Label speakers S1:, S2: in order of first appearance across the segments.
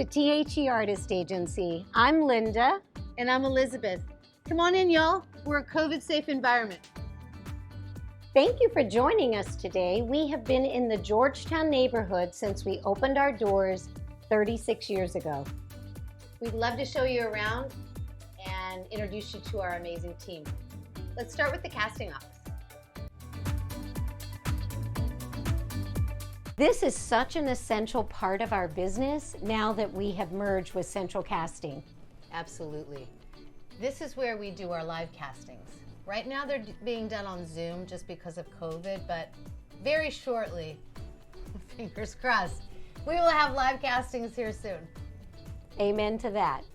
S1: to THE Artist Agency. I'm Linda.
S2: And I'm Elizabeth. Come on in, y'all. We're a COVID-safe environment.
S1: Thank you for joining us today. We have been in the Georgetown neighborhood since we opened our doors 36 years ago.
S2: We'd love to show you around and introduce you to our amazing team. Let's start with the casting office.
S1: This is such an essential part of our business now that we have merged with Central Casting.
S2: Absolutely. This is where we do our live castings. Right now they're being done on Zoom just because of COVID, but very shortly, fingers crossed, we will have live castings here soon.
S1: Amen to that.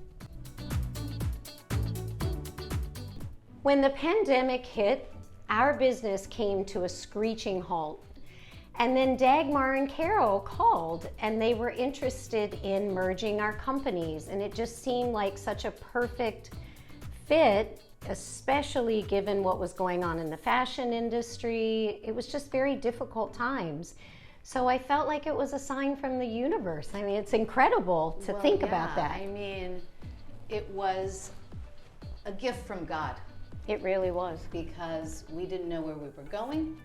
S1: When the pandemic hit, our business came to a screeching halt. And then Dagmar and Carol called and they were interested in merging our companies. And it just seemed like such a perfect fit, especially given what was going on in the fashion industry. It was just very difficult times. So I felt like it was a sign from the universe. I mean, it's incredible to think about that.
S3: I mean, it was a gift from God.
S1: It really was.
S3: Because we didn't know where we were going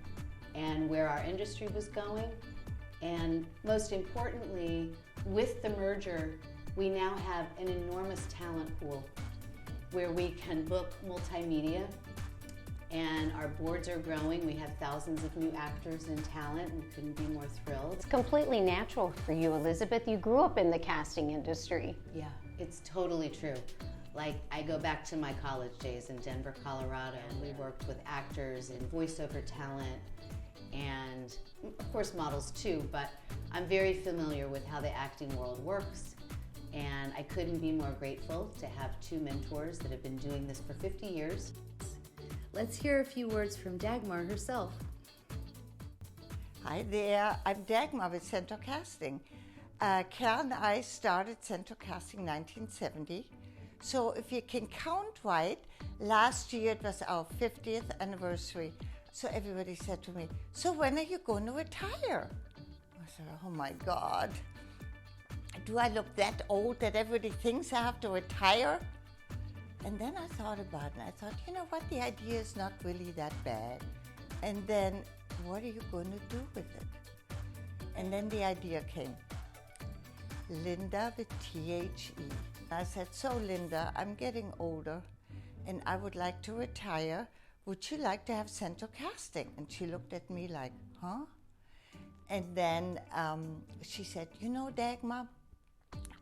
S3: and where our industry was going. And most importantly, with the merger, we now have an enormous talent pool where we can book multimedia, and our boards are growing. We have thousands of new actors and talent, and couldn't be more thrilled.
S1: It's completely natural for you, Elizabeth. You grew up in the casting industry.
S3: Yeah, it's totally true. Like, I go back to my college days in Denver, Colorado, and we worked with actors and voiceover talent, and of course models too, but I'm very familiar with how the acting world works, and I couldn't be more grateful to have two mentors that have been doing this for 50 years. Let's hear a few words from Dagmar herself.
S4: Hi there, I'm Dagmar with Central Casting. Carol and I started Central Casting in 1970. So if you can count right, last year it was our 50th anniversary. So everybody said to me, so when are you going to retire? I said, oh my God. Do I look that old that everybody thinks I have to retire? And then I thought about it, and I thought, you know what, the idea is not really that bad. And then, what are you going to do with it? And then the idea came, Linda with THE. I said, so Linda, I'm getting older, and I would like to retire. Would you like to have Central Casting? And she looked at me like, huh? And then she said, you know, Dagmar,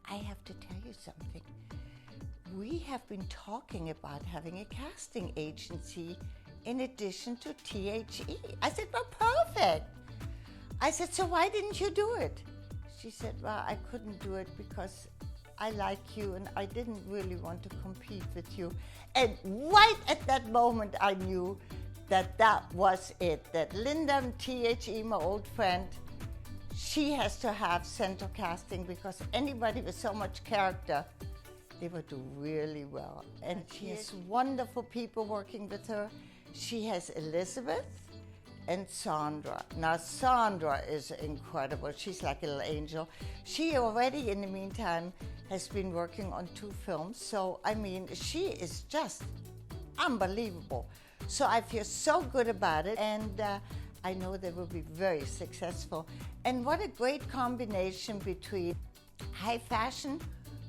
S4: I have to tell you something. We have been talking about having a casting agency in addition to THE. I said, well, perfect. I said, so why didn't you do it? She said, well, I couldn't do it because I like you and I didn't really want to compete with you. And right at that moment, I knew that that was it, that Linda and THE, my old friend, she has to have Central Casting because anybody with so much character, they would do really well. And she has wonderful people working with her. She has Elizabeth and Sandra. Now Sandra is incredible. She's like a little angel. She already, in the meantime, has been working on 2 films. So, I mean, she is just unbelievable. So I feel so good about it, and I know they will be very successful. And what a great combination between high fashion,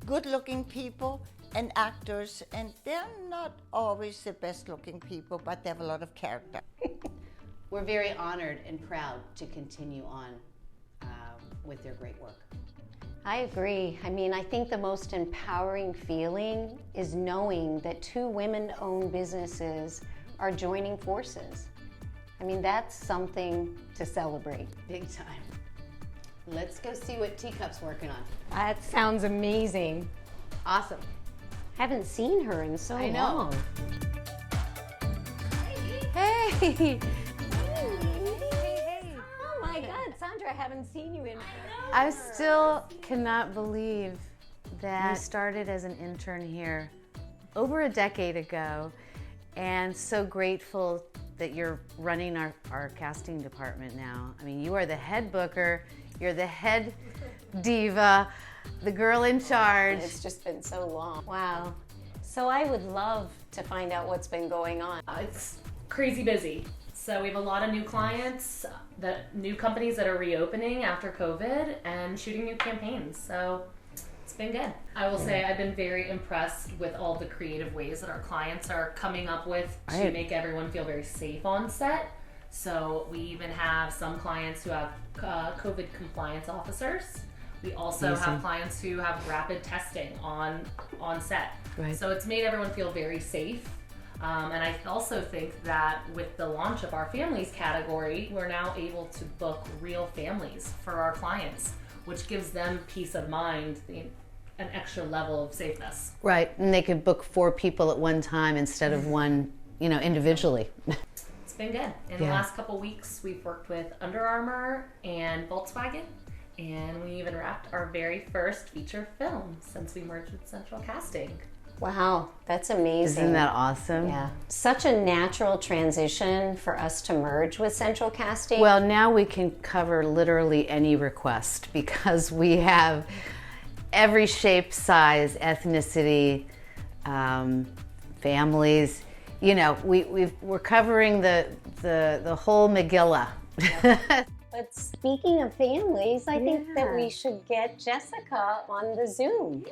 S4: good-looking people, and actors. And they're not always the best-looking people, but they have a lot of character.
S3: We're very honored and proud to continue on with their great work.
S1: I agree. I mean, I think the most empowering feeling is knowing that 2 women-owned businesses are joining forces. I mean, that's something to celebrate.
S3: Big time. Let's go see what Teacup's working on.
S1: That sounds amazing.
S3: Awesome.
S1: Haven't seen her in so
S3: I know.
S1: long.
S2: Hey!
S1: Oh my God, Sandra, I haven't seen you in.
S5: I still cannot believe that you started as an intern here over a decade ago, and so grateful that you're running our casting department now. I mean, you are the head booker, you're the head diva, the girl in charge.
S1: It's just been so long. Wow. So I would love to find out what's been going on.
S6: It's crazy busy. So we have a lot of new clients, new companies that are reopening after COVID and shooting new campaigns. So it's been good. I will say I've been very impressed with all the creative ways that our clients are coming up with to make everyone feel very safe on set. So we even have some clients who have COVID compliance officers. We also have clients who have rapid testing on set.
S5: Right.
S6: So it's made everyone feel very safe. And I also think that with the launch of our families category, we're now able to book real families for our clients, which gives them peace of mind, an extra level of safeness.
S2: Right, and they could book 4 people at one time instead of one, individually.
S6: It's been good. In the last couple weeks, we've worked with Under Armour and Volkswagen, and we even wrapped our very first feature film since we merged with Central Casting.
S1: Wow, that's amazing.
S2: Isn't that awesome?
S1: Yeah. Such a natural transition for us to merge with Central Casting.
S2: Well, now we can cover literally any request because we have every shape, size, ethnicity, families. We're covering the whole Megillah.
S1: But speaking of families, I think that we should get Jessica on the Zoom.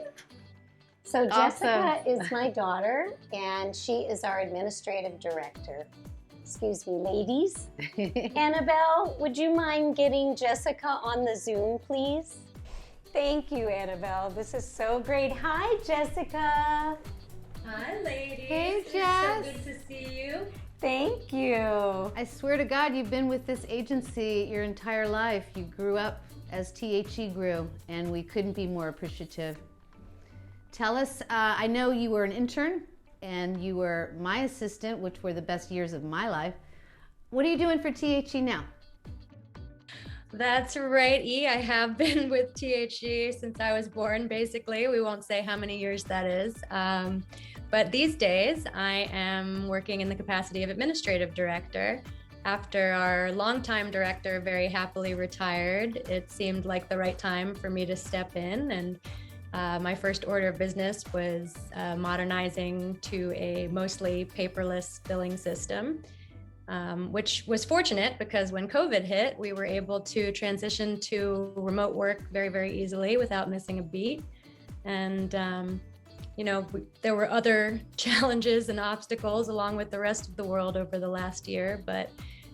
S1: So Jessica is my daughter, and she is our administrative director. Excuse me, ladies. Annabelle, would you mind getting Jessica on the Zoom, please? Thank you, Annabelle. This is so great. Hi, Jessica.
S7: Hi, ladies.
S2: Hey, Jess.
S7: It's so good to see you.
S1: Thank you.
S2: I swear to God, you've been with this agency your entire life. You grew up as THE grew, and we couldn't be more appreciative. Tell us, I know you were an intern, and you were my assistant, which were the best years of my life. What are you doing for THE now?
S7: That's right, E. I have been with THE since I was born, basically. We won't say how many years that is. But these days, I am working in the capacity of administrative director. After our longtime director very happily retired, it seemed like the right time for me to step in. And my first order of business was modernizing to a mostly paperless billing system. Which was fortunate because when COVID hit, we were able to transition to remote work very, very easily without missing a beat. And, there were other challenges and obstacles along with the rest of the world over the last year, but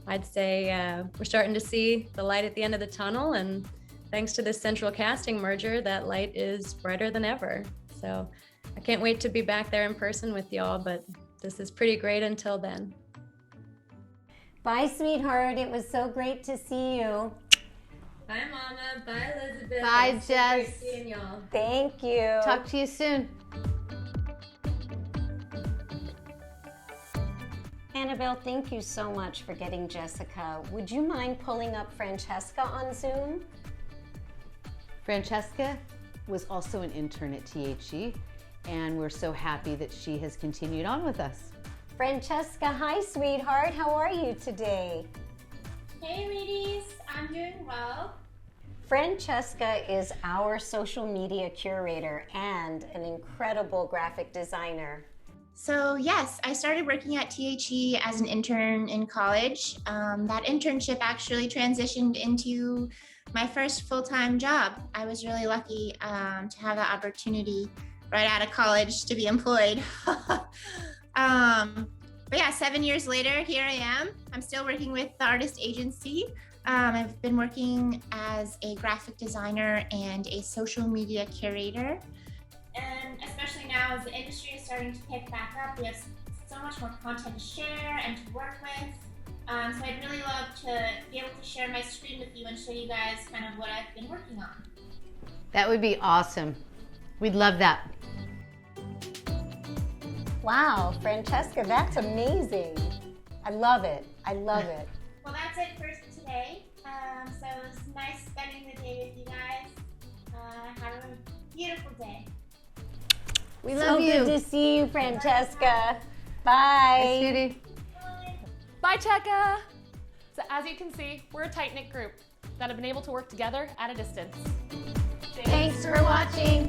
S7: I'd say we're starting to see the light at the end of the tunnel. And thanks to this Central Casting merger, that light is brighter than ever. So I can't wait to be back there in person with y'all, but this is pretty great until then.
S1: Bye, sweetheart. It was so great to see you.
S7: Bye, Mama. Bye, Elizabeth.
S2: Bye,
S7: It's so great
S2: Jess.
S7: seeing y'all.
S1: Thank you.
S2: Talk to you soon.
S1: Annabelle, thank you so much for getting Jessica. Would you mind pulling up Francesca on Zoom?
S2: Francesca was also an intern at THE, and we're so happy that she has continued on with us.
S1: Francesca, hi, sweetheart. How are you today?
S8: Hey ladies, I'm doing well.
S1: Francesca is our social media curator and an incredible graphic designer.
S8: So yes, I started working at THE as an intern in college. That internship actually transitioned into my first full-time job. I was really lucky to have the opportunity right out of college to be employed. But yeah, 7 years later, here I am. I'm still working with the artist agency. I've been working as a graphic designer and a social media curator. And especially now as the industry is starting to pick back up, we have so much more content to share and to work with. So I'd really love to be able to share my screen with you and show you guys kind of what I've been working on.
S2: That would be awesome. We'd love that.
S1: Wow, Francesca, that's amazing. I love it. I love it.
S8: Well, that's it for today. So it was nice spending the day with you guys. Have a beautiful day.
S2: We
S1: So
S2: love you.
S1: good to see you, Francesca. Bye.
S2: Bye, sweetie.
S9: Bye, Cheka! So as you can see, we're a tight-knit group that have been able to work together at a distance.
S1: Thanks for watching.